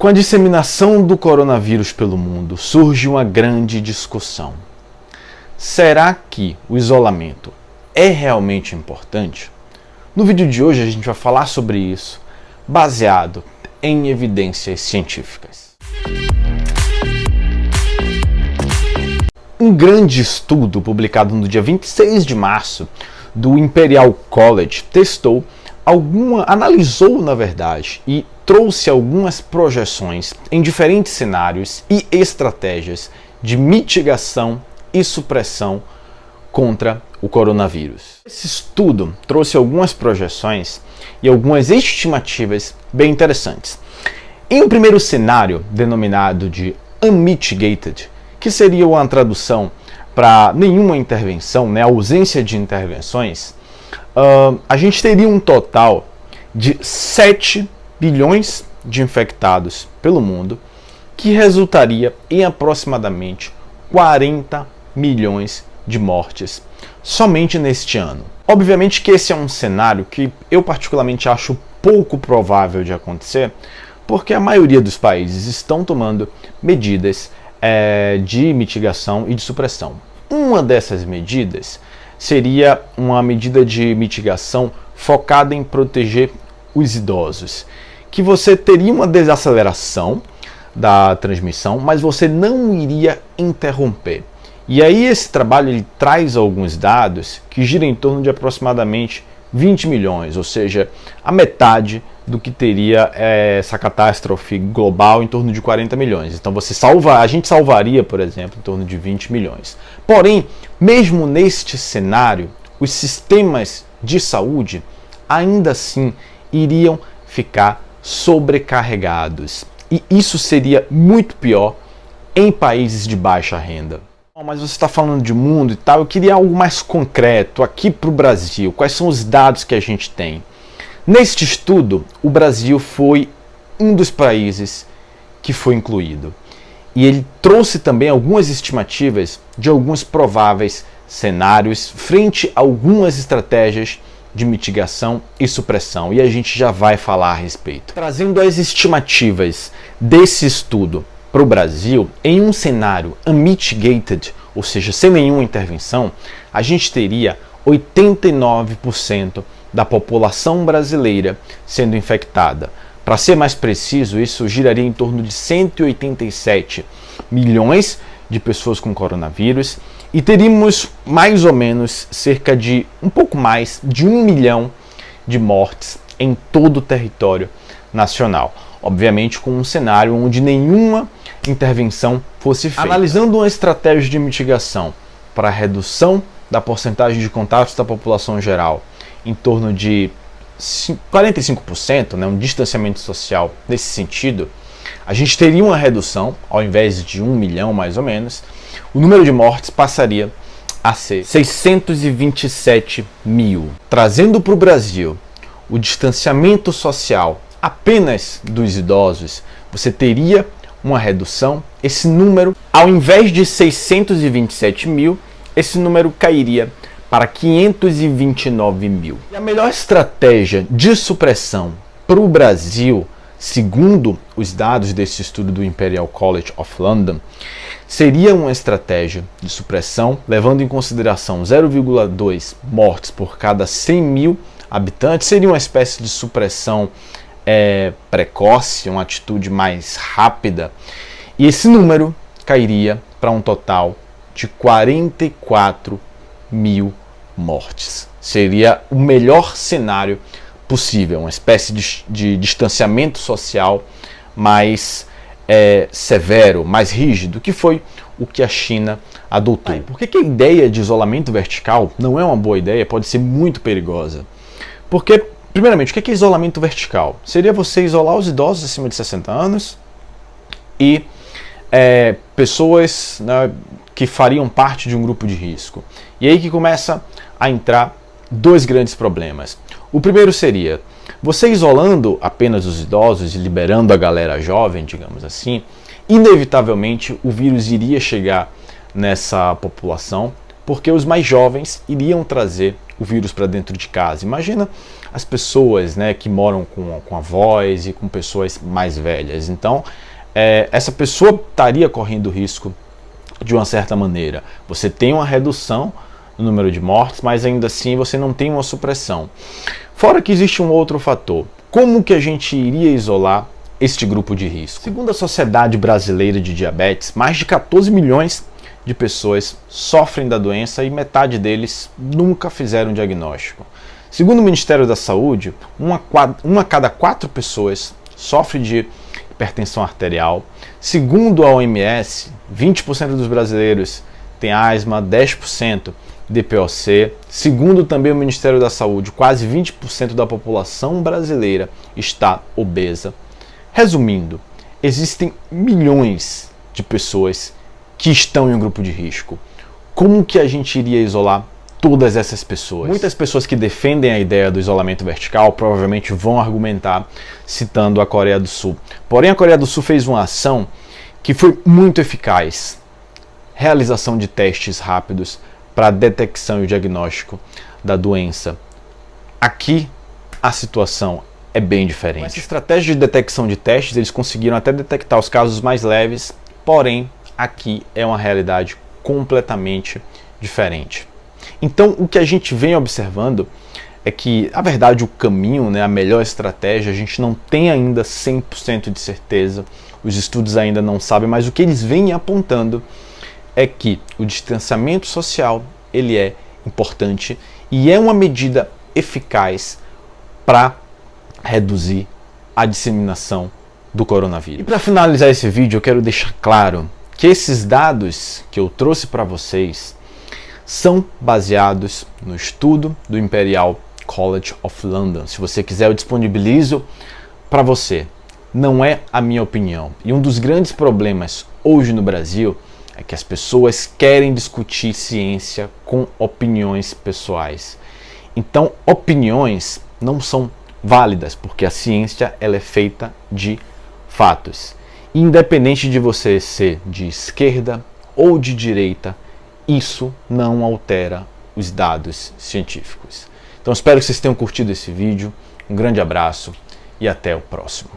Com a disseminação do coronavírus pelo mundo, surge uma grande discussão. Será que o isolamento é realmente importante? No vídeo de hoje a gente vai falar sobre isso, baseado em evidências científicas. Um grande estudo publicado no dia 26 de março do Imperial College analisou, na verdade, e trouxe algumas projeções em diferentes cenários e estratégias de mitigação e supressão contra o coronavírus. Esse estudo trouxe algumas projeções e algumas estimativas bem interessantes. Em um primeiro cenário, denominado de unmitigated, que seria uma tradução para nenhuma intervenção, a ausência de intervenções, a gente teria um total de 7 bilhões de infectados pelo mundo, que resultaria em aproximadamente 40 milhões de mortes somente neste ano. Obviamente que esse é um cenário que eu particularmente acho pouco provável de acontecer, porque a maioria dos países estão tomando medidas de mitigação e de supressão. Uma dessas medidas seria uma medida de mitigação focada em proteger os idosos, que você teria uma desaceleração da transmissão, mas você não iria interromper. E aí esse trabalho ele traz alguns dados que giram em torno de aproximadamente 20 milhões, ou seja, a metade do que teria essa catástrofe global, em torno de 40 milhões. Então a gente salvaria, por exemplo, em torno de 20 milhões. Porém, mesmo neste cenário, os sistemas de saúde ainda assim iriam ficar sobrecarregados. E isso seria muito pior em países de baixa renda. Mas você está falando de mundo e tal, eu queria algo mais concreto aqui para o Brasil. Quais são os dados que a gente tem? Neste estudo, o Brasil foi um dos países que foi incluído. E ele trouxe também algumas estimativas de alguns prováveis cenários frente a algumas estratégias de mitigação e supressão. E a gente já vai falar a respeito. Trazendo as estimativas desse estudo para o Brasil, em um cenário unmitigated, ou seja, sem nenhuma intervenção, a gente teria 89% da população brasileira sendo infectada. Para ser mais preciso, isso giraria em torno de 187 milhões de pessoas com coronavírus e teríamos mais ou menos cerca de um pouco mais de 1 milhão de mortes em todo o território nacional. Obviamente com um cenário onde nenhuma intervenção fosse feita. Analisando uma estratégia de mitigação para a redução da porcentagem de contágios da população geral em torno de 45%, um distanciamento social nesse sentido, a gente teria uma redução, ao invés de 1 milhão mais ou menos, o número de mortes passaria a ser 627 mil. Trazendo para o Brasil o distanciamento social apenas dos idosos, você teria uma redução. Esse número, ao invés de 627 mil, esse número cairia para 529 mil. E a melhor estratégia de supressão para o Brasil, segundo os dados desse estudo do Imperial College of London, seria uma estratégia de supressão levando em consideração 0,2 mortes por cada 100 mil habitantes. Seria uma espécie de supressão precoce, uma atitude mais rápida, e esse número cairia para um total de 44 mil mortes. Seria o melhor cenário possível, uma espécie de distanciamento social mais severo, mais rígido, que foi o que a China adotou. Por que a ideia de isolamento vertical não é uma boa ideia, pode ser muito perigosa? Porque, primeiramente, o que é isolamento vertical? Seria você isolar os idosos acima de 60 anos e pessoas que fariam parte de um grupo de risco. E aí que começa a entrar dois grandes problemas. O primeiro seria, você isolando apenas os idosos e liberando a galera jovem, digamos assim, inevitavelmente o vírus iria chegar nessa população, porque os mais jovens iriam trazer o vírus para dentro de casa. Imagina as pessoas, né, que moram com avós e com pessoas mais velhas. Então, essa pessoa estaria correndo risco de uma certa maneira. Você tem uma redução no número de mortes, mas ainda assim você não tem uma supressão. Fora que existe um outro fator. Como que a gente iria isolar este grupo de risco? Segundo a Sociedade Brasileira de Diabetes, mais de 14 milhões de pessoas sofrem da doença e metade deles nunca fizeram diagnóstico. Segundo o Ministério da Saúde, uma a cada 4 pessoas sofre de hipertensão arterial. Segundo a OMS, 20% dos brasileiros têm asma, 10% DPOC. Segundo também o Ministério da Saúde, quase 20% da população brasileira está obesa. Resumindo, existem milhões de pessoas que estão em um grupo de risco. Como que a gente iria isolar todas essas pessoas? Muitas pessoas que defendem a ideia do isolamento vertical provavelmente vão argumentar citando a Coreia do Sul. Porém, a Coreia do Sul fez uma ação que foi muito eficaz. Realização de testes rápidos para a detecção e o diagnóstico da doença. Aqui, a situação é bem diferente. Com essa estratégia de detecção de testes, eles conseguiram até detectar os casos mais leves, porém, aqui é uma realidade completamente diferente. Então, o que a gente vem observando é que, na verdade, o caminho, né, a melhor estratégia, a gente não tem ainda 100% de certeza, os estudos ainda não sabem, mas o que eles vêm apontando é que o distanciamento social ele é importante e é uma medida eficaz para reduzir a disseminação do coronavírus. E para finalizar esse vídeo, eu quero deixar claro que esses dados que eu trouxe para vocês são baseados no estudo do Imperial College of London. Se você quiser, eu disponibilizo para você. Não é a minha opinião. E um dos grandes problemas hoje no Brasil é que as pessoas querem discutir ciência com opiniões pessoais. Então, opiniões não são válidas, porque a ciência ela é feita de fatos. Independente de você ser de esquerda ou de direita, isso não altera os dados científicos. Então, espero que vocês tenham curtido esse vídeo. Um grande abraço e até o próximo.